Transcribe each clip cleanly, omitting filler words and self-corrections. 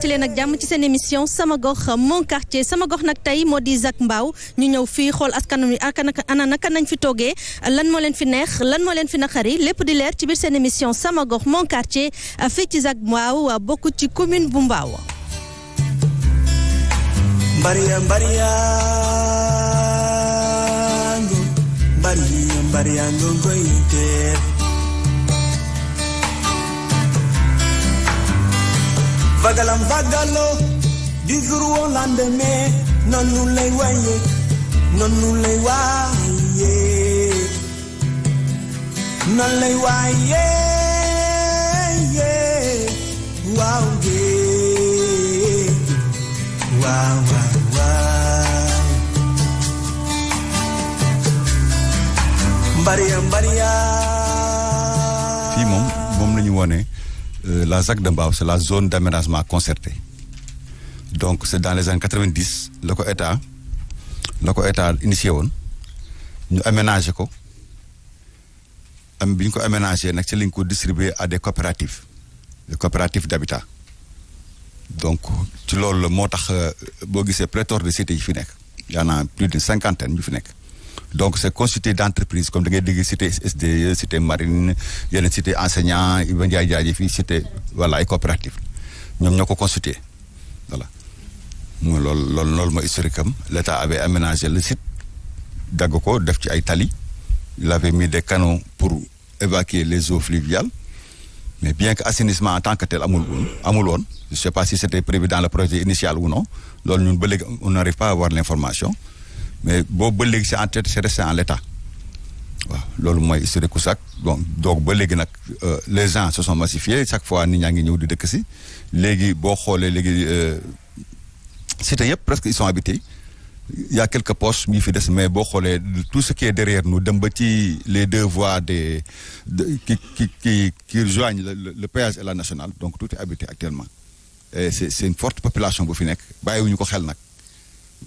ci leen ak jàmm ci seen émission sama gox mon quartier sama gox nag tey moo di Zac Mbao ñu ñëw fii xool askan wi ana naka nañ fi toogee lan moo leen fi neex lan moo leen fi naqari lépp di leer ci biir seen émission sama gox mon quartier fii ci Zac Mbao bokk ci commune bu Mbao. Vagalam vagalo du jour au lendemain nonu lay waye non lay waye wow mbariya fii moom la ñu wone la Zac de Mbao c'est la zone d'aménagement concerté donc c'est dans les années 90 la ko état initié woon ñu aménager ko bi ñu ko aménager nag ci lañ ko distribuer à des coopératives d'habitat donc ci loolu la moo tax boo gisee pléthore de cités yi fi nekk y en a plus d'une cinquantaine yu fi nekk donc c'est constitué d'entreprises comme da ngay dégg cité SDE cité marine yeneen cité enseignant Iba Ndiaye Diadji fii cité voilà ay coopératives ñoom ñoo ko constitué voilà mooy loolu mooy historique am l'État avait aménagé le site dagg ko def ci ay tali il avait mis des canaux pour évacuer les eaux fluviales mais bien que assainissement en tant que tel amul woon je sais pas si c'était prévu dans le projet initial ou non loolu ñun ba léegi on n'arrive pas à avoir l'information mais boobu ba léegi c'est resté en l'état waaw loolu mooy historique Zac donc ba léegi nag les gens se sont massifiés chaque fois nit ñaa ngi ñëw di dëkk si léegi boo xoolee léegi cité yëpp presque ils sont habités il y a quelques postes yu fi des mais boo xoolee tout ce qui est derrière nous dem ba ci les deux voies qui rejoignent le péage et la nationale donc tout est habité actuellement et c'est une forte population bu fi nekk bàyyiwuñu ko xel nag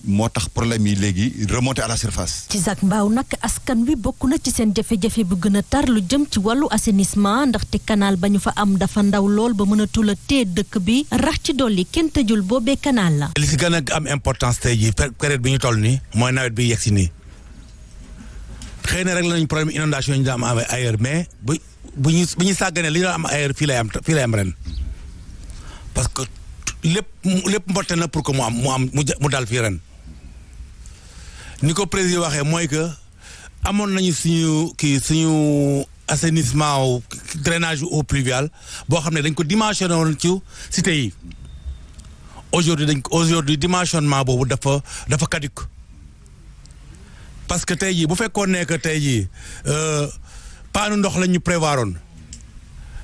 moo tax problème yi léegi remonter à la surface. ci Zac Mbao nag askan wi bokk na ci seen jafe-jafe bu gën a tar lu jëm ci wàllu assainissement ndaxte canal ba ñu fa am dafa ndaw lool ba mënatul a téye dëkk bi rax ci dolli kenn tëjul boobee canal la. li si gën a am importance tey jii période bi ñu toll nii mooy nawet bi yegg si nii xëy na rek lañu problème inondation yi ñu daan am ailleurs mais bu ñu sàgganee li ñu am ailleurs fii lay am ren parce que. lépp mbotte na pour que mu dal fii ren ni ko président waxee mooy que amoon nañu suñu assainissement drainage eau pluviale boo xam ne dañ ko dimensionné woon ci cité yi aujourd'hui dimensionnement boobu dafa caduc parce que tey jii bu fekkoon ne que tey jii paanu ndox la ñu prévoir woon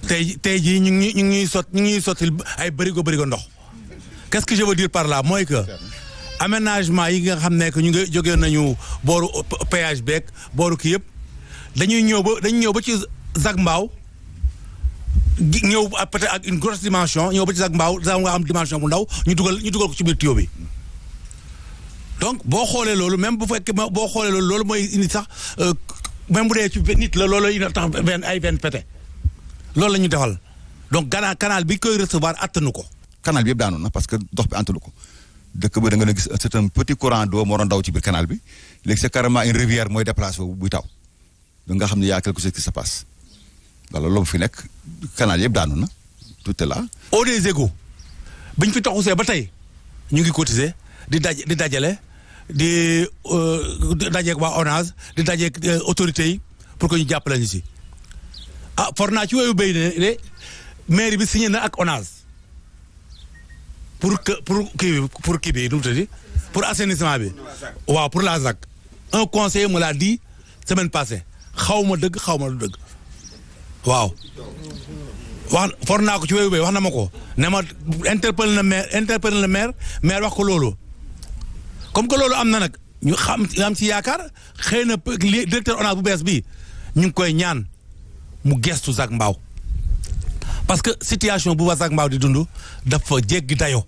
tey jii ñu ngi ñuy sottil ay bërigo ndox. Qu'est-ce que je veux dire par là mooy que aménagement yi nga xam ne que ñu ngi jógee nañu booru péage beeg booru kii yëpp dañuy ñëw ba ci Zac Mbao ñëw peut-être ak une grosse dimension ñëw ba ci Zac Mbao nga am dimension bu ndaw ñu dugal ko ci biir tuyau bi donc boo xoolee loolu même bu fekkee boo xoolee loolu mooy indi sax même bu dee ci nit la loolu indi tax ay veine pété loolu la ñu defal donc canal bi koy recevoir attanu ko. canal bi yëpp daanu na parce que dox bi antalu ko dëkk ba da nga gis c'est un petit courant d'eau moo doon daw ci biir canal bi léegi c'est carrément une rivière mooy déplacé buy taw da nga xam ne y a quelque chose qui se passe voilà loolu fi nekk canal yëpp daanu na tout est là. eau des égouts biñ fi taxusee ba tey ñu ngi cotiser di dajale di dajeeg waa ONAS di dajeeg autorités yi pour que ñu jàppale ñu si for naa ci wooyu béy ne mairie bi signé na ak ONAS. pour kii bi nu mu tëddi pour assainissement bi waaw pour la Zac un conseiller me l'a dit semaine passée xaw ma dëgg xaw ma lu dëgg waaw wax for naa ko ci wéyu bay wax na ma ko ne ma interpellé na maire wax ko loolu comme que loolu am na nag ñu xam ci yaakaar xëy na directeur ONAS bu bees bi ñu ngi koy ñaan mu gestu Zac Mbao parce que situation bu Zac Mbao di dund dafa jéggi dayo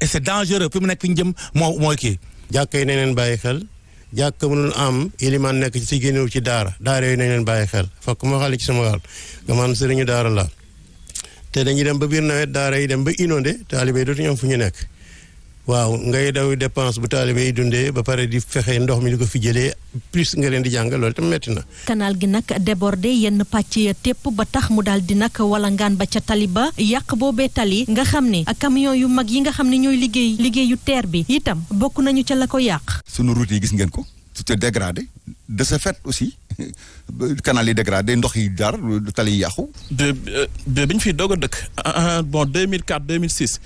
et c'est dangereux fi mu nekk fi ñu jëm mooy kii. jàkka yi nañ leen bàyyi xel jàkka mënul am ilimaan nekk ci génnewu ci daara yooyu nañ leen bàyyi xel fokk ma xale ci sama wàll nga man sëriñu daara la te dañuy dem ba biir nawet daara yi dem ba inondé taalibe yi dootuñu am fu ñu nekk waaw ngay daw dépense bu taalibe yi dundee ba pare di fexe ndox mi di ko fi jëlee plus nga leen di jàngal loolu tam metti na. canal gi nag débordé yenn pàcc ya tépp ba tax mu daal di nag walangaan ba ca tali ba yàq boobee tali nga xam ne camion yu mag yi nga xam ne ñooy liggéeyu terre bi itam bokk nañu ca la ko yàq. sunu route yi gis ngeen ko tout est dégradé de ce fait aussi canal yi dégradé ndox yi jaar tali yi yàqu. bi ñu fi doog a dëkk bon 2004 2006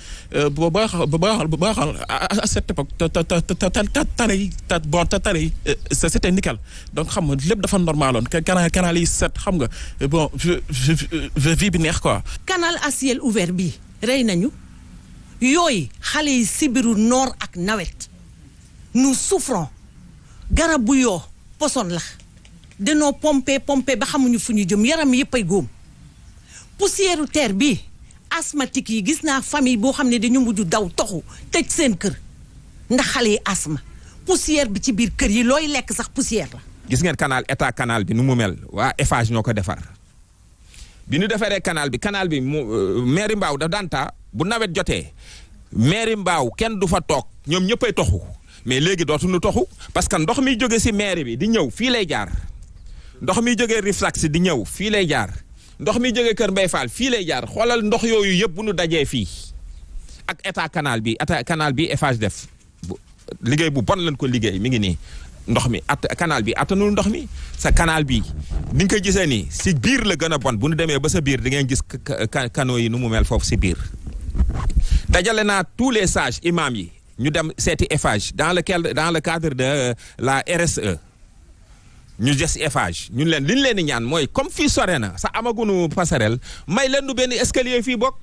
bu baax à cette époque tali yi c'était nickel donc xam nga lépp dafa normaloon canal yi set xam nga bon vie bi neex quoi. canal à ciel ouvert bi rey nañu yooyu xale yi sibiru noor ak nawet nous souffrons garab bu yoo poson la danoo pompe ba xamuñu fu ñu jëm yaram yëpp ay góom poussière terre bi asthmatique yi gis naa famille boo xam ne dañu mujj daw toxu tëj seen kër ndax xale yi asthme poussière bi ci biir kër yi looy lekk sax poussière la. gis ngeen état canal bi nu mu mel waa Eiffage ñoo ko defar bi ñu defaree canal bi mairie Mbao daf daan taa bu nawet jotee mairie Mbao kenn du fa toog ñoom ñëppay toxu mais léegi dootuñu toxu parce que ndox mi jóge ci mairie bi di ñëw fii lay jaar ndox mi jógee Riflax di ñëw fii lay jaar ndox mi jógee Kër Mbaye Fall fii lay jaar xoolal ndox yooyu yëpp bu ñu dajee fii ak état canal bi Eiffage def liggéey bu bon lañ ko liggéey mi ngi nii ndox mi canal bi attanul ndox mi sa canal bi ni nga ko gisee nii ci biir la gën a bon bu ñu demee ba sa biir di ngeen gis canaux yi nu mu mel foofu ci biir dajale naa tous les sages imams yi ñu dem seeti Eiffage dans le cadre de la RSE ñu des Eiffage ñun leen li ñu leen di ñaan mooy comme fii sore na sa amagunu passerelle may leen nu benn escalier fii bokk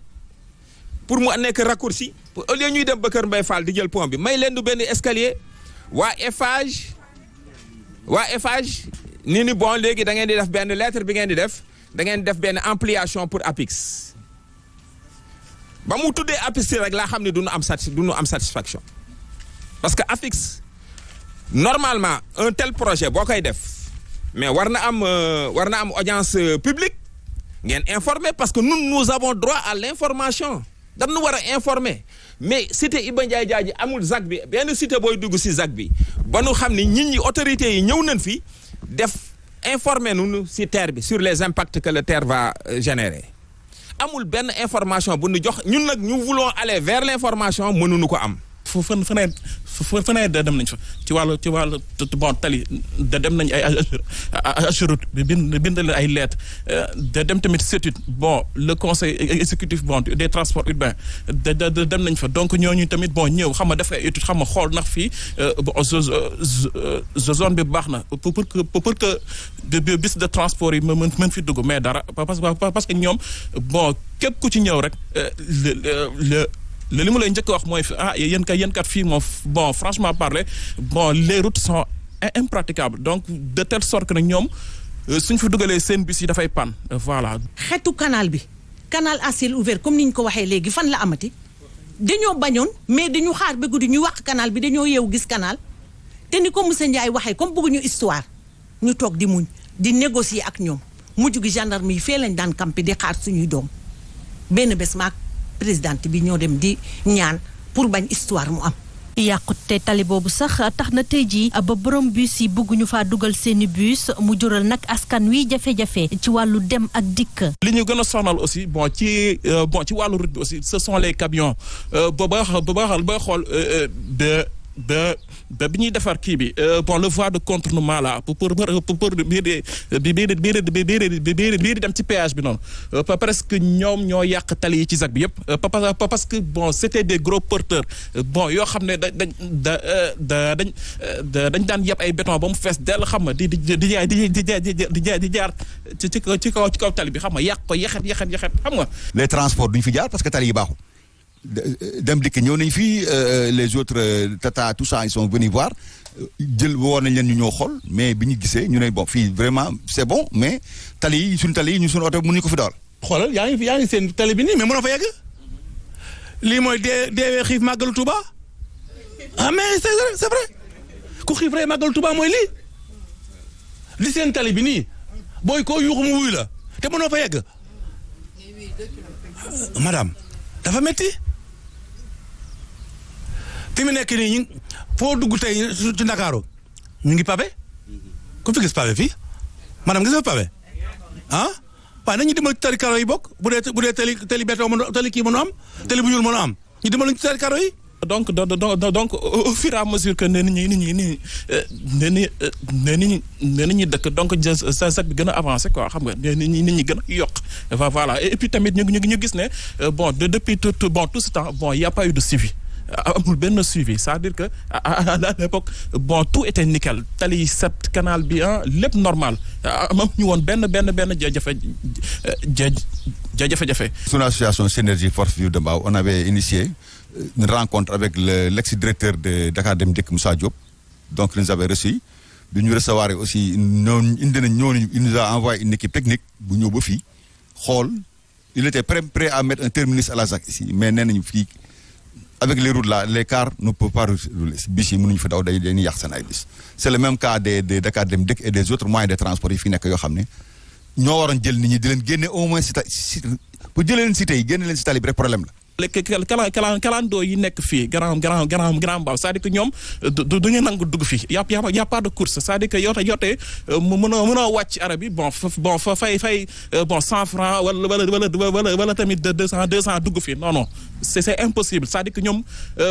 pour mu nekk raccourci au lieu ñuy dem ba Kër Mbaye Fall di jël pont bi may leen nu benn escalier waa Eiffage ni bon léegi da ngeen di def benn lettre bi ngeen di def da ngeen def benn ampliation pour APIX ba mu tuddee APIX rek laa xam ne du ñu am satisfaction parce que APIX normalement un tel projet boo koy def mais war na am audience publique ngeen informer parce que nous avons droit à l'information dañu war a informer mais cité Iba Ndiaye Diadji amul ZAC bi benn cité booy dugg ci ZAC bi ba nu xam ni nit ñi autorités yi ñëw nañ fi def informer nu ci terre bi sur les impacts que le terre va générer amul benn information bu ñu jox ñun nag ñu voulons aller vers l'information mënuñu ko am. fu ne dem nañ fa ci wàllu bon tali dem nañ ay assurut bi bind leen ay lettres dem tamit CETUD bon le conseil exécutif bon des transports urbains dem nañ fa donc ñooñu tamit bon ñëw xam nga def ay étude xam nga xool ndax fii zone bi baax na pour que bis de transport yi mën fi dugg mais dara parce que ñoom bon képp ku ci ñëw rek li mu lay njëkk wax mooy yéen kat fii moom bon franchement parler bon les routes sont impraticables donc de telle sorte que nag ñoom suñ fi dugalee seen bus yi dafay panne voilà. xeetu canal bi canal à ciel ouvert comme ni ñu ko waxee léegi fan la amati dañoo bañoon mais dañu xaar ba guddi ñu wax canal bi dañoo yeewu gis canal te ni ko monsieur Ndiaye waxee comme bëgguñu histoire ñu toog di muñ di négocier ak ñoom mujj gi gendarme yi fee lañ daan campé di xaar suñuy doom benn bés maak présidente bi ñoo dem di ñaan pour bañ histoire mu am. yàqute tali boobu sax tax na tey jii ba borom bus yi bëgguñu faa dugal seeni bus mu jural nag askan wi jafe-jafe ci wàllu dem ak dikk. li ñu gën a sonal aussi ci wàllu route bi aussi ce sont les camions ba xool bi ñuy defar kii bi le voie de contournement là pour biir di dem ci péage bi noonu presque ñoom ñoo yàq tali yi ci ZAC bi yëpp parce que bon c'était des gros porteurs bon yoo xam ne dañ daan yeb ay béton ba mu fees dell xam nga di jaar ci kaw tali bi xam nga yàq ko yaxet xam nga. les transports duñ fi jaar parce que tali yi baaxul. dem dikk ñëw nañ fii les autres tata tout ça ils sont venus voir jël woon nañ leen ñu ñëw xool mais bi ñu gisee ñu ne bon fii vraiment c'est bon mais tali yi ñu suñu oto mënuñu ko fi dawal. xoolal yaa ngi seen tali bi nii mais mënoo fa yegg lii mooy deewee xiif màggalu Touba mais c'est vrai ku xiif rek màggalu Touba mooy lii li seen tali bi nii booy koo yuuxu mu wuy la te mënoo fa yegg madame dafa metti fi mu nekk nii foo dugg tey ci Ndakaaru ñu ngi pavé ku fi gis pavé fii madame gis nga pavé ah waaye nañu dimbali ci tali karo yi bokk bu dee tali béton tali kii mën a am tali bu ñuul mën a am ñu dimbali ci tali karo yi. donc au fur et à mesure que nit ñi dëkk donc sac bi gën a avancé quoi xam nga nit ñi gën a yokk voilà et puis tamit ñu gis ne bon depuis tout ce temps bon y a pas eu de suivi. amul benn suivi c'est-à-dire que à l'époque bon tout était nickel tali set canal bi lépp normal am ñu woon benn jafe-jafe. Son association Synergie Force Vive de Mbao on avait initié une rencontre avec l'ex-directeur de Dakar Dem Dikk Moussa Diop donc il nous avait reçu bi ñu recevoir aussi ñooñu il nous a envoyé une équipe technique bu ñëw ba fii xool il était prêt à mettre un terminus à la ZAC ici mais nee nañu fii avec les routes là les cars ne peuvent pas rouler bis yi mënuñu fa daw dañuy yàq seen ay bis c'est le même cas des Dakar Dem Dikk et des autres moyens de transport yi fi nekk yoo xam ne ñoo waroon jël nit ñi di leen génne au moins si bu jëlee leen cité yi génne leen si tali bi rek problème la. kalandoo yi nekk fii grand Mbao c'est-à-dire que ñoom duñu nangu dugg fii y a pas de course c'est-à-dire que yote mënoo wàcc arab bi bon fa fay 100 francs wala tamit 200 dugg fii non c'est impossible c'est-à-dire que ñoom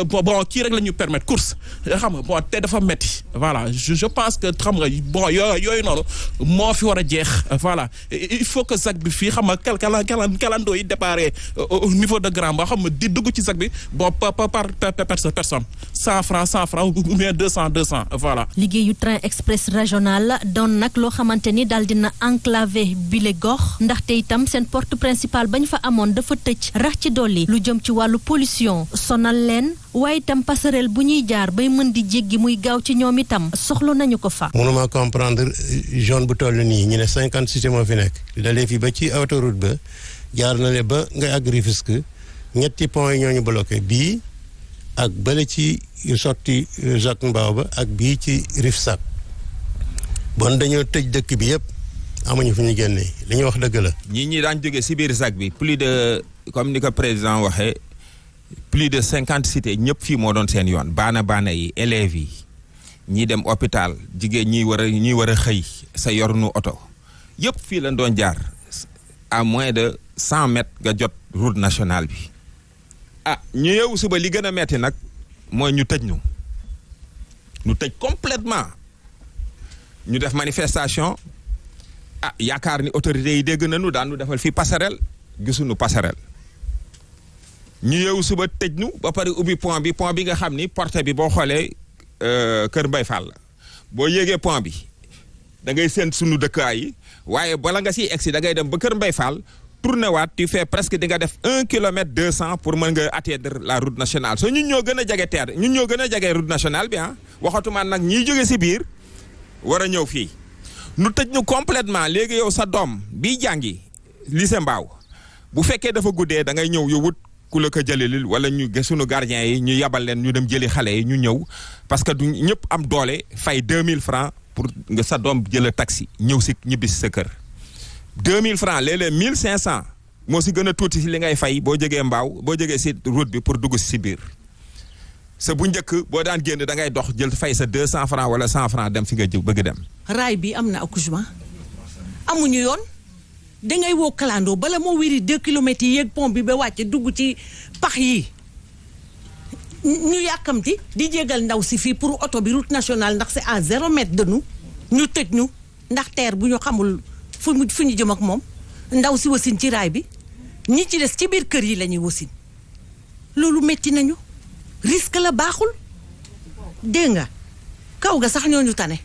bon kii rek la ñu permettre course xam nga bon te dafa metti voilà je pense que xam nga bon yooyu noonu moo fi war a jeex voilà il faut que ZAC bi fii xam nga kalandoo yi déparé au niveau de grand Mbao xam nga di dugg ci ZAC bi bon par personne 100 francs ou bien 200 voilà. liggéeyu train express régional doon nag loo xamante ni daal dina enclavé bile gox ndaxte itam seen porte principale bañ fa amoon dafa tëj rax ci dolli lu jëm ci wàllu pollution sonal leen waaye itam passerelle bu ñuy jaar bay mën di jéggi muy gaaw ci ñoom itam soxla nañu ko fa. mënuma comprendre zone bu toll nii ñu ne 50 cité moo fi nekk dalee fi ba ci autoroute ba jaar na le ba nga àgg Rufisque ñetti points yi ñooñu bloqué bii ak bële ci sotti ZAC Mbao ba ak bii ci Rufisque bon dañoo tëj dëkk bi yëpp amuñu fu ñu génnee li ñu wax dëgg la. ñi daan jóge si biir ZAC bi plus de comme ni ko président waxee plus de 50 cités ñëpp fii moo doon seen yoon baana yi élèves yi ñii dem hôpital jigéen ñi war a xëy sa yornu oto yëpp fii lañ doon jaar à moins de 100 mètres nga jot route nationale bi. ñu yeewu suba li gën a metti nag mooy ñu tëj complètement ñu def manifestation yaakaar ni autorités yi dégg nañu daan ñu defal fii passerelle gisuñu passerelle ñu yeewu suba tëj ñu ba pare ubbi pont bi nga xam ni porte bi boo xoolee Kër Mbay Fall la boo yéegee pont bi da ngay séen sunu dëkkaay yi waaye bala nga siy egsi da ngay dem ba Kër Mbay Fall tourné waat tu fais presque di nga def 1 kilomètre 200 pour mën nga atteindre la route nationale so ñun ñoo gën a jege terre ñun ñoo gën a jege route nationale bi waxatuma nag ñiy jóge si biir war a ñëw fii nu tëj ñu complètement léegi yow sa doom bii jàngi lycée Mbao bu fekkee dafa guddee da ngay ñëw yow wut ku la ko jëlelil wala ñu sunu gardien yi ñu yabal leen ñu dem jëli xale yi ñu ñëw parce que du ñëpp am doole fay 2000 francs pour nga sa doom jël taxi ñëw si ñibbi si sa kër 2000 francs léeg-léeg 1500 moo si gën a tuuti si li ngay fay boo jógee Mbao boo jógee si route bi pour dugg si biir sa bu njëkk boo daan génn da ngay dox jël fay sa 200 francs wala 100 francs dem fi nga bëgg dem. raay bi am na accouchement amuñu yoon dangay woo kalandoo bala moo wiri 2 kilomètres yi yéeg pont bi ba wàcce dugg ci pax yi ñu yàkkamti di jégal ndaw si fii pour oto bi route nationale ndax c'est à 0 mètre de nous ñu tëj ñu ndax terre bu ñu xamul fu ñu jëm ak moom ndaw si wasin ci raay bi ñi ci des ci biir kër yi la ñuy wasin loolu metti nañu risque la baaxul dégg nga kaw ga sax ñooñu tane.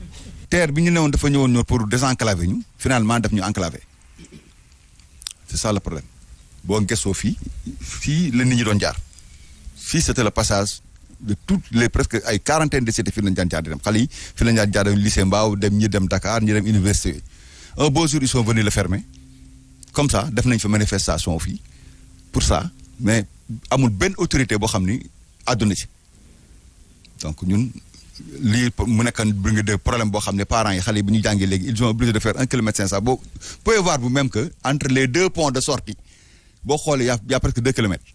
terre bi ñu newoon dafa ñëwoon pour désenclaver ñu finalement daf ñu enclaver c'est ça le problème boo gëstoo fii la nit ñi doon jaar fii c'était le passage de toutes les presque ay quarantaine de cités fii lañu daan jaar di dem xale yi fii lañu daan jaar dem lycée Mbao dem ñi dem Dakar ñi dem université un beau jour ils sont venus le fermer comme ça def nañ fa manifestation fii pour ça mais amul benn autorité boo xam ni àdduna ci donc ñun lii mu nekk de problème boo xam ne parents yi xale yi bu ñu jàngee léegi ils sont obligés de faire 1 kilomètre 500 boo pouvez voir vous même que entre les deux ponts de sortie boo xoolee y a presque 2 kilomètres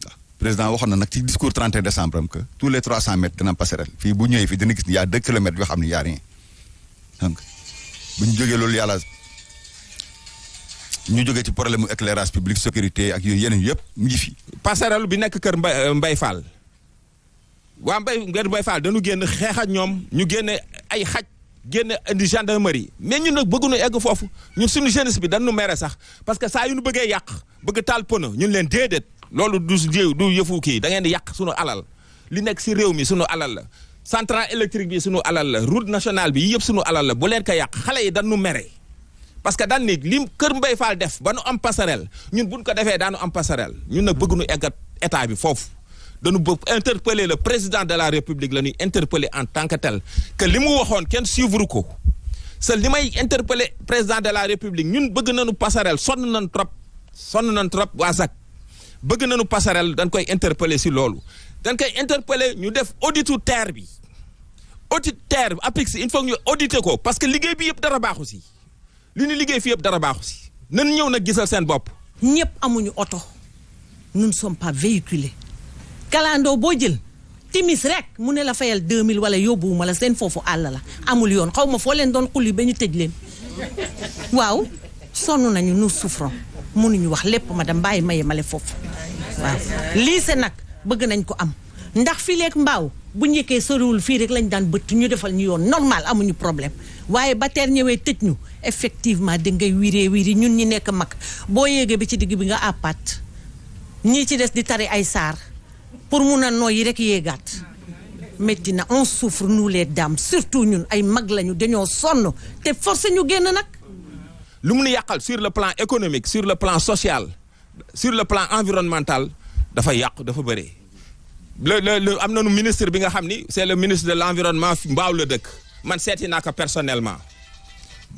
waaw président waxoon na nag ci discours 31 décembre am que tous les 300 mètres dina am passerelle fii bu ñëwee fii dina gis ni y a 2 kilomètres yoo xam ne y a rien donc bu ñu jógee loolu yàlla ñu jógee ci problème mu éclairage public sécurité ak yooyu yeneen yëpp mu ngi fi. passerelle bi nekk kër Mbay Fall waa Mbay Fall dañu génn xeex ak ñoom ñu génne ay xaj génne indi gendarmerie mais ñun nag bëgguñu egg foofu ñun suñu jeunesse bi dañu mere sax parce que saa yu ñu bëggee yàq bëgg taal pono ñun leen déedéet loolu du yëfu kii da ngeen di yàq suñu alal li nekk si réew mi suñu alal la centrale électrique bi suñu alal la route nationale bi yëpp suñu alal la bu leen ko yàq xale yi dañu mere parce que daan ni li kër Mbay Fall def ba nu am passerelle ñun buñ ko defee daanu am passerelle ñun nag bëgguñu eggat état bi foofu dañu bëgg interpeller le président de la république la ñuy interpeller en tant que tel que li mu waxoon kenn suivre ko li may interpeller président de la république ñun bëgg nañu passerelle sonn nañ trop waa ZAC bëgg nañu passerelle dañ koy interpeller si loolu dañ koy interpeller ñu def auditu terre bi APIX il faut ñu auditer ko parce que liggéey bi yëpp dara baaxu si li ñu liggéey fi yëpp dara baaxu si nan ñëw nag gisal seen bopp ñëpp amuñu oto nous ne sommes pas véhiculés kalandoo boo jël timis rek mu ne la fayal 2000 wala yóbbuwuma la seen foofu àll la amul yoon xaw ma foo leen doon xulli ba ñu tëj leen waaw sonn nañu nous souffrons mënuñu wax lépp madame bàyyi ma yemale foofu waaw lycée nag bëgg nañ ko am ndax fii leeg mbaaw bu njëkkee soriwul fii rek lañ daan bëtt ñu defal ñu yoon normal amuñu problème waaye ba teer ñëwee tëj ñu effectivement da ngay wiiri ñun ñi nekk mag boo yéegee bi ci digg bi nga àppaat ñii ci des di tari ay saar pour mun a nooyi rek yéegaat métti na on souffre nous les dames surtout ñun ay mag lañu dañoo sonn te forcé ñu génn nag. lu mu nu yàqal sur le plan économique sur le plan social sur le plan environnemental dafa yàqu dafa bëri. le am nañu ministre bi nga xam ni c'est le ministre de l'environnement mbaaw la dëkk man seeti naa ko personnellement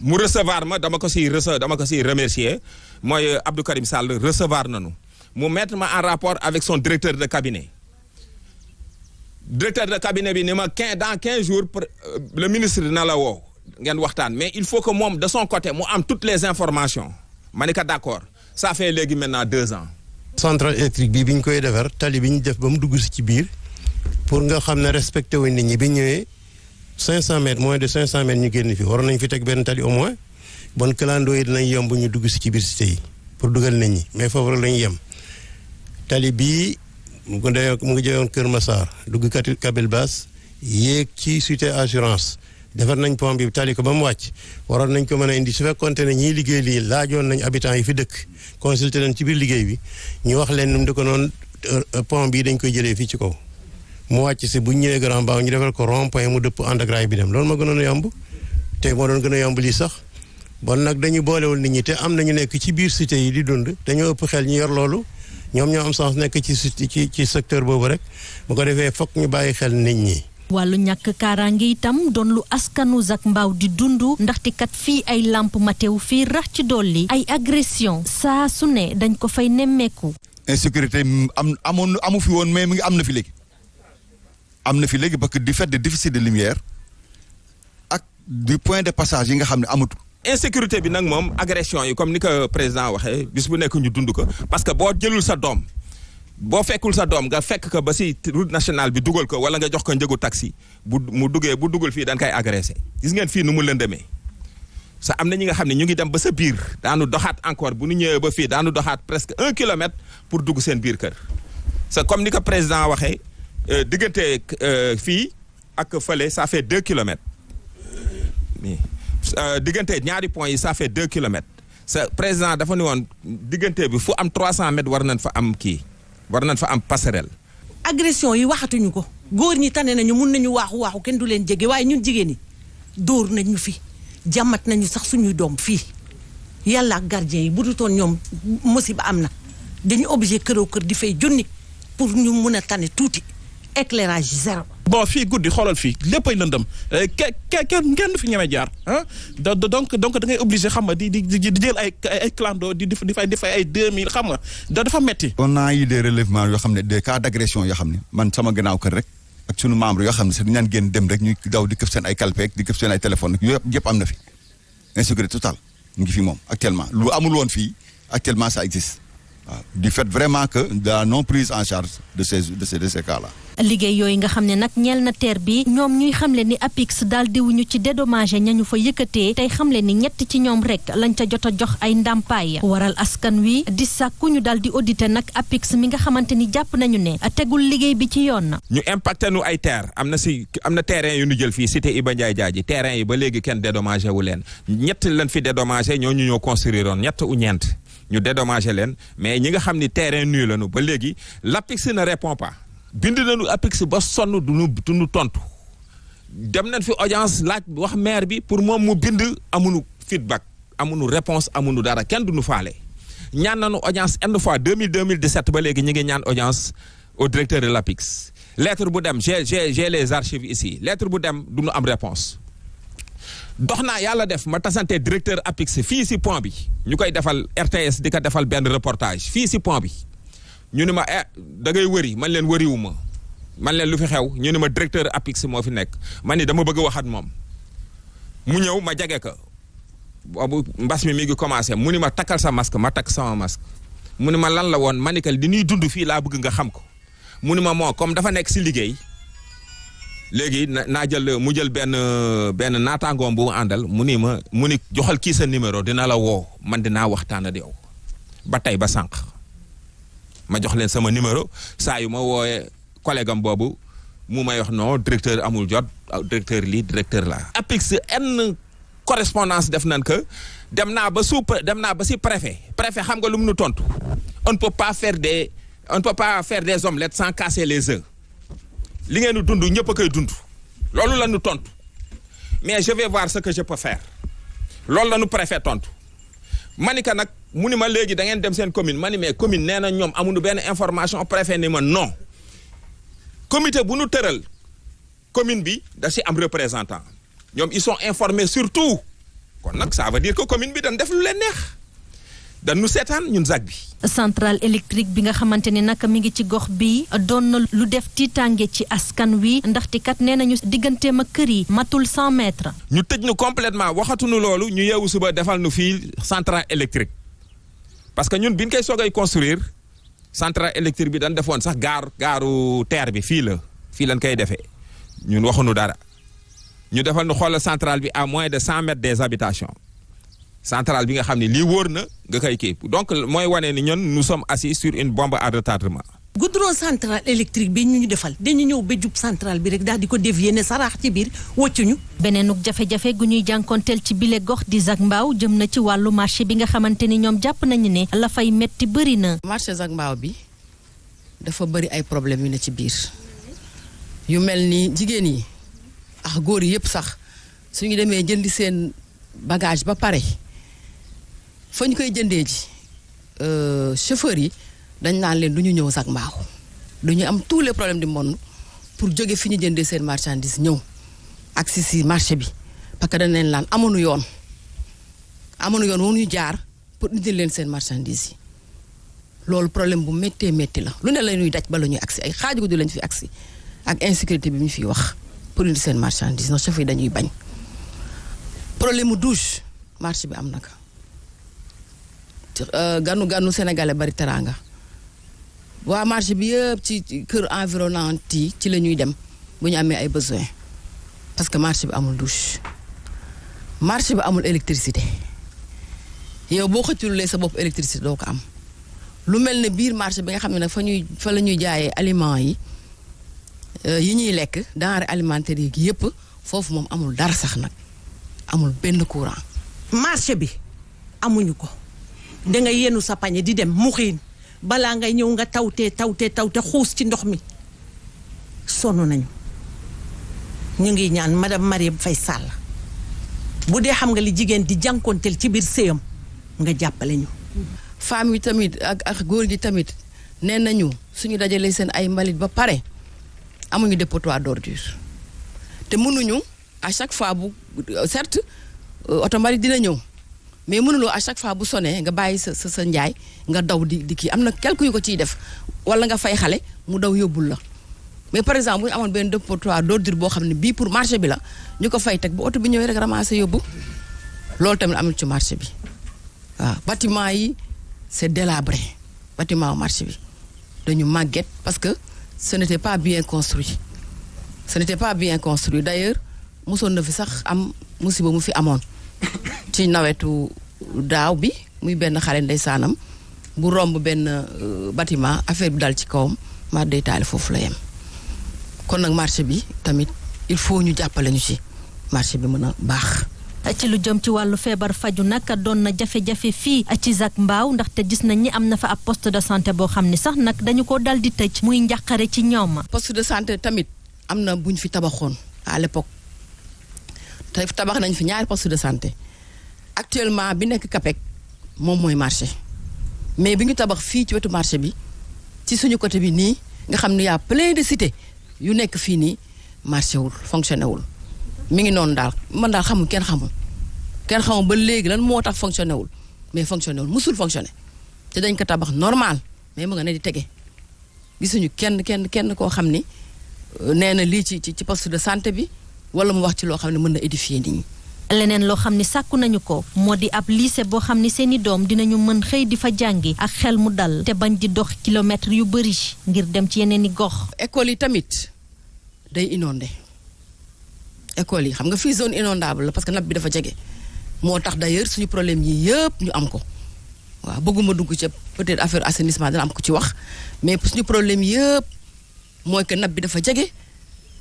mu recevoir ma dama ko siy remercier mooy Abdou Karim Sall recevoir nañu mu mettre ma en rapport avec son directeur de cabinet. directeur de cabinet bi ni ma dans 15 jours le ministre dina la woo ngeen waxtaan mais il faut que moom de son côté mu am toutes les informations ma ne ko d'accord ça fait léegi maintenant 2 ans. centrale électrique bi ñu koy defar tali bi ñu def ba mu dugg si ci biir pour nga xam ne respecté wuñ nit ñi bi ñëwee 500 mètres moins de 500 mètres ñu génn fi waroon nañ fi teg benn tali au moins bon clando yi dinañ yomb ñu dugg si ci biir cité yi pour dugal nit ñi mais foofu rek la ñuy yem tali bii. mu ngi jógewoon Kër Massar dugg Kabel Basse yéeg ci cité assurance defar nañ pont bi tali ko ba mu wàcc waroon nañ ko mën a indi su fekkoonte ne ñiy liggéey lii laajoon nañ habitants yi fi dëkk consulté leen ci biir liggéey bi ñu wax leen nu mu di ko noonu pont bii dañ koy jëlee fii ci kaw mu wàcc si bu ñu ñëwee Grand Mbao ñu defal ko rond point mu dëpp ànd ak raay bi dem loolu moo gënoon a yomb te moo doon gën a yomb lii sax bon nag dañu boolewul nit ñi te am nañu nekk ci biir cité yi di dund dañoo ëpp xel ñu yor loolu ñoom ñoo am sens nekk ci secteur boobu rek bu ko defee fokk ñu bàyyi xel nit ñi. wàllu ñàkk kaaraange itam doon lu askanu ZAC Mbao di dund ndaxte kat fii ay lamp matew fii rax ci dolli ay agression saa su ne dañ ko fay nemmeeku. insécurité amu fi woon mais mi ngi am na fi léegi parce que du fait de déficit de lumière ak du point de passage yi nga xam ne amatul. insécurité bi nag moom agression yi comme ni ko président waxee bis bu nekk ñu dund ko parce que boo jëlul sa doom boo fekkul sa doom nga fekk ko ba si route nationale bi dugal ko wala nga jox ko njëgu taxi bu duggul fii dañ koy agressé gis ngeen fii nu mu lëndëmee sa am na ñi nga xam ne ñu ngi dem ba sa biir daanu doxaat encore bu ñu ñëwee ba fii daanu doxaat presque 1 kilomètre pour dugg seen biir kër c'est comme ni ko président waxee diggante fii ak fële ça fait 2 kilomètres diggante ñaari points yi ça fait 2 kilomètres sa président dafa ni woon diggante bi fu am 300 mètres war nañ fa am passerelle. agression yi waxatuñu ko góor ñi tane nañu mun nañu waaxu kenn du leen jege waaye ñun jigéen ñi dóor nañ ñu fi jàmmat nañu sax suñuy doom fii yàlla ak gardien yi bu dutoon ñoom musiba am na dañu obligé këroo kër di fay junni pour ñu mun a tane tuuti éclairage zéro. bon fii guddi xoolal fii léppay lëndëm kenn du fi ñemee jaar ah donc da ngay obligé xam nga di jël ay clando di fay ay 2000 xam nga dafa metti. on a eu des relèvements yoo xam ne des cas d'agression yoo xam ne man sama gannaaw kër rek ak sunu membre yoo xam ne sax dañu naan génn dem rek ñuy daw di këf seen ay kalpeek di këf seen ay téléphone yooyu yëpp am na fi insécurité totale mu ngi fi moom actuellement lu amul woon fii actuellement ça existe. Du fait vraiment que de la non prise en charge de ces cas-là. liggéey yooyu nga xam ne nag ñeel na TER bi ñoom ñuy xamle ni APIX daal diwuñu ci dédommagé ñañu fa yëkkatee tey xamle ni ñett ci ñoom rek lañ ca jot a jox ay ndàmpaay waral askan wi di sàkku ñu daal di auditer nag APIX mi nga xamante ni jàpp nañu ne tegul liggéey bi ci yoon. ñu impacté nu ay TER am na terrain yu ñu jël fii cité Iba Ndiaye Diadji terrain yi ba léegi kenn dédommagé wu leen ñett lañ fi dédommagé ñoo ñu ñoo construire woon ñett ou ñeent ñu dédommagé leen mais ñi nga xam ni terrain nu lañu ba léegi l'APIX ne répond pas. bind nañu APIX ba sonn duñu tontu dem nañ fi audience laaj wax maire bi pour moom mu bind amuñu feedback amuñu réponse amuñu dara kenn duñu faale ñaan nañu audience une fois 2017 ba léegi ñu ngi ñaan audience au directeur de l'APIX lettre bu dem j'ai les archives ici lettre bu dem duñu am réponse dox naa yàlla def ma tasante directeur APIX fii si pont bi ñu koy defal RTS di ko defal benn reportage fii si pont bi ñu ne ma da ngay wëri man leen wëriwuma man leen lu fi xew ñu ne ma directeur APIX moo fi nekk man ni dama bëgg a waxat moom mu ñëw ma jege ko boobu mbas mi ngi commencé mu ni ma takkal sa masque ma takk sama masque mu ni ma lan la woon ma ni que di ñuy dund fii laa bëgg nga xam ko mu ni ma moo comme dafa nekk si liggéey léegi naa jël mu jël benn naataangoom bu mu àndal mu ni joxal kii sa numéro dina la woo man dinaa waxtaan ak yow ba tey ba sànq ma jox leen sama numéro saa yu ma wooyee collègue am boobu mu may wax non directeur amul jot directeur lii directeur la APIX en correspondance def nañ que dem naa ba si préfet xam nga lu mu nu tontu on ne peut pas faire des omelettes sans casser les œufs li ngeen di dund ñëpp a koy dund loolu la ñu tontu mais je vais voir ce que je peux faire loolu la ñu préfet tontu manika nag mu ni ma léegi da ngeen dem seen commune ma ni mais commune nee na ñoom amuñu benn information préfet ni ma non comité bu nu tëral commune bi da si am représentant ñoom ils sont informés surtout kon nag ça veut dire que commune bi dañ def lu leen neex dañu seetaan ñun ZAC bi. centrale électrique bi nga xamante ni nag mi ngi ci gox bi doon na lu def tiitaange ci askan wi ndaxte kat nee nañu digganteem ak kër yi matul 100 mètres. ñu tëj nu complètement waxatuñu loolu ñu yeewu suba defal nu fii centrale électrique parce que ñun biñ koy soogay construire centrale électrique bi dañ defoon sax gaaru terre bi fii lañ koy defee ñun waxuñu dara ñu defal nu xoolal centrale bi à moins de 100 mètres des habitations. centrale bi nga xam ne lii wóor na nga koy kii donc mooy wane ni ñun nous sommes assis sur une bombe à retardement. goudron centrale électrique bi ñu defal dañu ñëw ba jub centrale bi rek daal di ko dévier ne saraax ci biir woccuñu. beneenug jafe-jafe gu ñuy jànkonteel ci bile gox di ZAC Mbao jëm na ci wàllu marché bi nga xamante ni ñoom jàpp nañu ne la fay metti bëri na. marché ZAC Mbao bi dafa bëri ay problème yu ne ci biir yu mel ni jigéen yi ak góor yi yëpp sax suñu demee jëndi seen bagage ba pare. fa ñu koy jëndee ji chauffeurs yi dañ naan leen du ñu ñëw ZAC Mbao du ñu am tous les problèmes du monde pour jóge fi ñu jëndee seen marchandise ñëw ak si marché bi parce que dañ leen laan amuñu yoon wu ñu jaar pour indil leen seen marchandise yi loolu problème bu méttee métti la lu ne la ñuy daj ba la ñuy agsi ay xaaju guddi lañ fi agsi ak insécurité bi ñu fiy wax pour indi seen marchandise ndax chauffeurs yi dañuy bañ problème mu douche marché bi am na ko ganu sénégalais bari teranga waa marché bi yëpp ci kër environnant yi ci la ñuy dem bu ñu amee ay besoin parce que marché bi amul douche marché bi amul électricité yow boo xëcculee sa bopp électricité doo ko am lu mel ne biir marché bi nga xam ne nag fa la ñuy jaayee aliments yi ñuy lekk denrées alimentaires yi yëpp foofu moom amul dara sax nag amul benn courant. marché bi amuñu ko. da nga yenu sa pañe di dem mu xiin balaa ngay ñëw nga tawte xuus ci ndox mi sonn nañu ñu ngi ñaan madame Marième Faye Sall bu dee xam nga li jigéen di jànkonteel ci biir séyam nga jàppale ñu. femme yi tamit ak góor gi tamit nee nañu suñu dajalee seen ay mbalit ba pare amuñu dépotoir d'ordure te mënuñu à chaque fois bu certes oto mbalit dina ñëw. mais mënuloo à chaque fois bu sonné nga bàyyi sa njaay nga daw di kii am na quelque yu ko ciy def wala nga fay xale mu daw yóbbul la mais par exemple bu ñu amoon benn dépotoir d'ordure boo xam ne bii pour marché bi la ñu ko fay teg bu oto bi ñëwee rek ramasser yóbbu loolu tamit amul ci marché bi waaw bâtiment yi c'est délabré bâtiment marché bi dañu màgget parce que ce n'était pas bien construit d'ailleurs mosoon na fi sax am musiba mu fi amoon ci nawetu daaw bi muy benn xale ndeysaanam bu romb benn bâtiment affaire bi dal ci kawam ma day taali foofu la yem kon nag marché bi tamit il faut ñu jàppale ñu ci marché bi mën a baax. ci lu jëm ci wàllu feebar faju nag doon na jafe-jafe fii ci Zac Mbao ndaxte gis nañ ni am na fa ab poste de santé boo xam ni sax nag dañu ko dal di tëj muy njàqare ci ñoom. poste de santé tamit am na buñ fi tabaxoon à l'époque te tabax nañ fi ñaari poste de santé actuellement bi nekk Capec moom mooy marché mais bi ñu tabax fii ci wetu marché bi ci suñu côté bi nii nga xam ne y a plein de cités yu nekk fii nii marché wul fonctionné wul mi ngi noonu daal man daal xamul kenn xamul ba léegi lan moo tax fonctionné wul mais fonctionné wul musul fonctionné te dañ ko tabax normal mais mu nga ne di tege gisuñu kenn koo xam ni nee na lii ci poste de santé bi wala mu wax ci loo xam ne mën na édifier nit ñi. leneen loo xam ni sàkku nañu ko moo di ab lycée boo xam ni seeni doom dinañu mën xëy di fa jàngi ak xel mu dal te bañ di dox kilomètres yu bëri ngir dem ci yeneen i gox. école yi tamit day inondé école yi xam nga fii zone inondable la parce que nappe bi dafa jege moo tax d'ailleurs suñu problème yi yëpp ñu am ko waaw bëgguma dugg ca peut-être affaire assainissement dana am ko ci wax mais suñu problème yëpp mooy que nappe bi dafa jege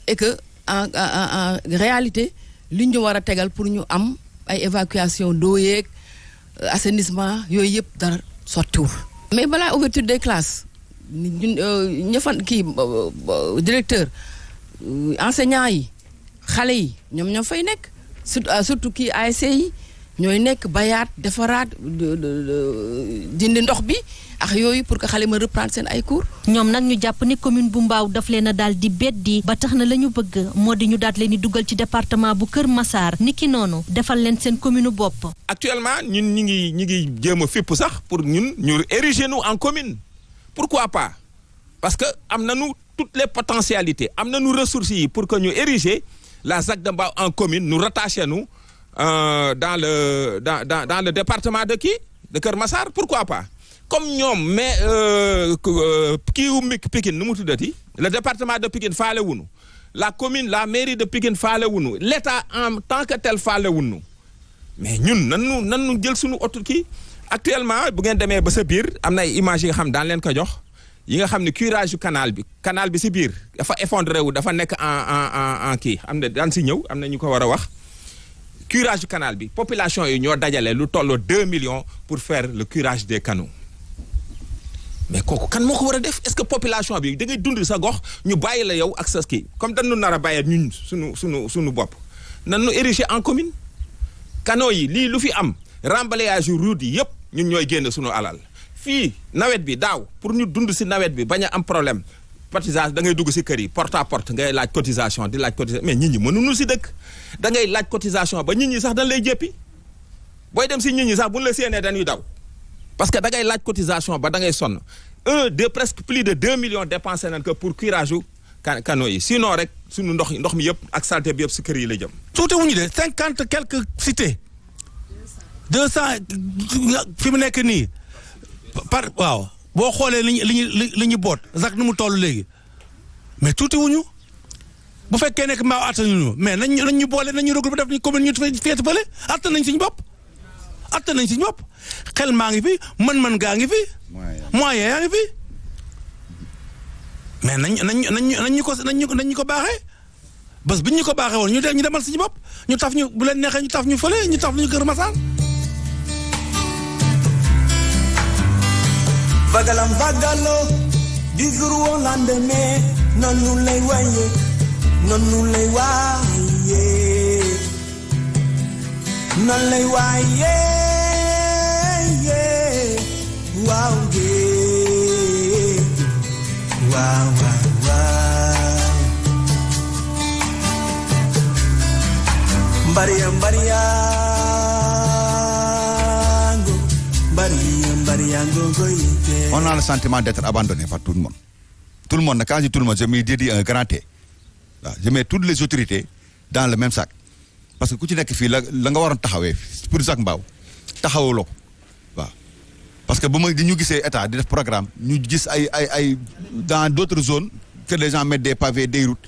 et que en réalité li ñu war a tegal pour ñu am ay évacuation d'eau yeeg assainissement yooyu yëpp dara sottiwul. mais balaa ouverture des classes ña fa kii directeur enseignants yi xale yi ñoom ñoo fay nekk surtout kii ASC yi ñooy nekk bayaat defaraat dindi ndox bi ak yooyu pour que xale ma reprendre seen ay cours. ñoom nag ñu jàpp ni commune bu Mbao daf leen a daal di beddi ba tax na la ñu bëgg moo di ñu daal leen di dugal ci département bu Kër Massar niki noonu defal leen seen commune bopp. actuellement ñun ñi ngi jéem a fépp sax pour ñun ñu ériger nous en commune pourquoi pas parce que am nañu toutes les potentialités am nañu ressources yi pour que ñu ériger la ZAC de Mbao en commune nous rattacher nous dans le département de Kër Massar pourquoi pas. comme ñoom mais kii wu Pikine nu mu tuddati le département de Pikine faale wunu la commune la mairie de Pikine faale wunu l'État en tant que tel faale wunu mais ñun nan jël suñu oto kii actuellement bu ngeen demee ba sa biir am na ay images yi nga xam daan leen ko jox yi nga xam ne curage yu canal bi si biir dafa effondré wu dafa nekk en kii am na daan si ñëw am na ñu ko war a wax curage yu canal bi population yi ñoo dajale lu tolloo 2 millions pour faire le curage des canaux. mais kooku kan moo ko war a def est-ce que population bi da ngay dund sa gox ñu bàyyi la yow ak sa kii comme dañu nar a bàyyi ñun suñu bopp nan nu ériger en commune canaux yi lii lu fi am rembalayage yu route yi yëpp ñun ñooy génn suñu alal fii nawet bi daaw pour ñu dund si nawet bi bañ a am problème cotisation da ngay dugg si kër yi porte à porte ngay laaj cotisation di laaj cotisation mais nit ñi mënuñu si dëkk da ngay laaj cotisation ba nit ñi sax dañ lay jéppi booy dem si nit ñi sax buñ la séenee dañuy daw parce que da ngay laaj cotisation ba da ngay sonn presque plus de 2 millions dépensé nañ ko pour curage u canaux yi sinon rek suñu ndox mi yëpp ak saleté bi yëpp si kër yi la jëm. tuuti wuñu de 50 quelques cités 200 fi mu nekk nii waaw boo xoolee li ñu boot ZAC nu mu toll léegi mais tuuti wuñu bu fekkee nekk Mbao attanuñu mais nañ ñu boole nañ ñu regroupé def ñu commune ñu féete fële attan nañ suñu bopp. atta nañ si ñopp xel maa ngi fi mën-mën gaa ngi fi moyen yaa ngi fi mais nañ ñu ko baaxee bés bi ñu ko baaxee woon ñu demal si bopp ñu taf ñu bu leen neexee ñu taf ñu fële ñu taf ñu Kër Massar. Vagalam vagalo du jour au lendemain noonu lay waaye noonu lay waaye waaw waaw on a le sentiment d'être abandonné par tout le monde. Tout le monde, quand je dis tout le monde, je me dédie un grand T. Je mets toutes les autorités dans le même sac. Parce que ku ci nekk fii la nga waroon taxawee pour Zac Mbao taxawuloo ko waaw parce que ba ma ñu gisee état di def programme ñu gis ay dans d'autres zones que les gens mettent des pavés des routes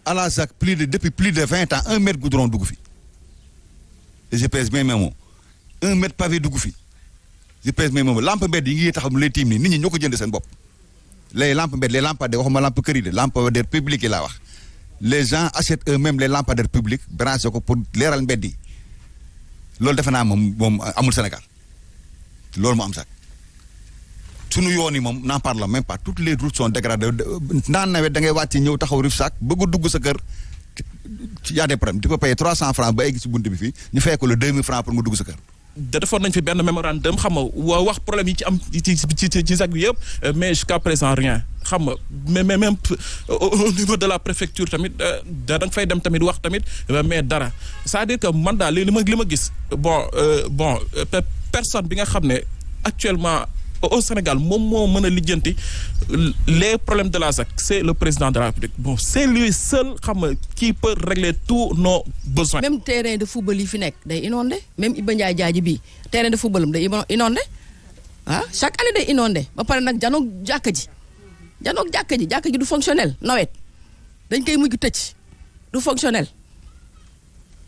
à la ZAC depuis plus de 20 ans 1 mètre goudron dugg fi je pèse bien mes mots 1 mètre pavé dugg fi je pèse mes mots lampe mbedd yi ngi taxaw mu lay tiim nii nit ñi ñoo ko jënd seen bopp les lampes mbedd les lampadaires waxuma lampe kër yi de lampadaires publics yi laa wax les gens achètent eux-mêmes les lampadaires publics branché ko pour leeral mbedd yi loolu defe naa moom amul Sénégal loolu moo am sax sunu yoon yi moom n'en parle même pas toutes les routes sont dégradées ndaan nawet da ngay wàcc ñëw taxaw Rufisque bëgg dugg sa kër y a des problèmes tu peux payer 300 francs ba egg ci bunt bi fii ñu fay ko le 2000 francs pour nga dugg sa kër. defoon nañ fi benn mémorandum xam nga wax problème yi ci am ci ZAC bi yëpp mais jusqu'à présent rien xam nga mais même au niveau de la préfecture tamit da nga fay dem tamit wax tamit mais dara c'est-à-dire que man daal li ma gis bon personne bi nga xam ne actuellement au Sénégal moom moo mën a lijjanti les problèmes de la ZAC c'est le président de la République bon c'est lui seul xam nga qui peut régler tous nos besoins. même terrain de football yi fi nekk day inondé même Iba Ndiaye jaaji bii terrain de football am day inondé chaque année day inondé ba pare nag janoog jàkka ji du fonctionnel nawet dañ koy mujj tëj du fonctionnel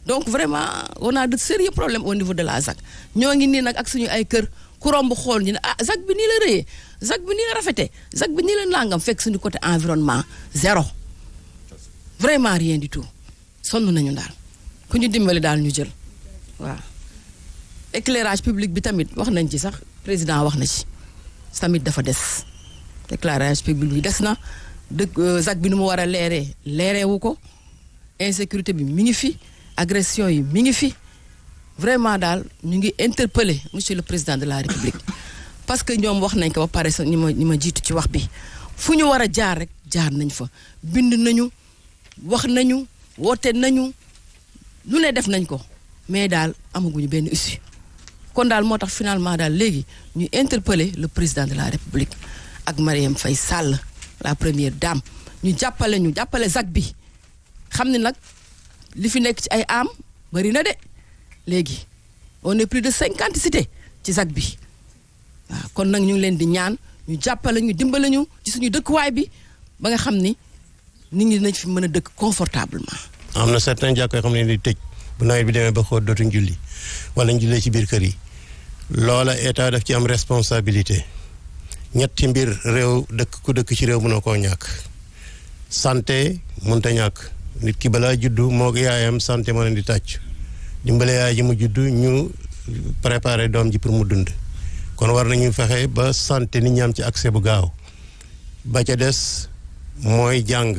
donc vraiment on a de sérieux problèmes au niveau de la ZAC ñoo ngi nii nag ak suñu ay kër ku romb xool ñu ne ZAC bi nii la rëyee ZAC bi nii la rafetee ZAC bi nii la nangam fekk suñu côté environnement zéro vraiment rien du tout sonn nañu daal ku ñu dimbali daal ñu jël waaw. éclairage public bi tamit wax nañ ci sax président wax na ci tamit dafa des éclairage public bi des na dëkk ZAC bi nu mu war a leereewu ko insécurité bi mi ngi fi agression yi mi ngi fi. vraiment daal ñu ngi interpeller monsieur le président de la république parce que ñoom wax nañ ko ba pare ñi ma jiitu ci wax bi fu ñu war a jaar rek jaar nañ fa bind nañu wax nañu woote nañu lu ne def nañ ko mais daal amaguñu benn issue kon daal moo tax finalement daal léegi ñu interpeller le président de la république ak Marième Faye Sall la première dame ñu jàppale ZAC bi xam ne nag li fi nekk ci ay am bari na de léegi on est plus de 50 cités ci ZAC bi waaw kon nag ñu ngi leen di ñaan ñu jàppale ñu dimbale ñu ci suñu dëkkuwaay bi ba nga xam ni nit ñi dinañ fi mën a dëkk confortablement. am na certains jàkka yoo xam ne di tëj bu nawet bi demee ba xóot dootuñ julli wala ñu jullee ci biir kër yi loola état daf ci am responsabilité ñetti mbir réew ku dëkk ci réew mënoo koo ñàkk santé mënta ñàkk nit ki balaa juddu moo yaayam santé moo leen di tàcc. dimbale yaay ji mu judd ñu préparer doom ji pour mu dund kon war nañu fexe ba santé nit ñi am ci accès bu gaaw ba ca des mooy jàng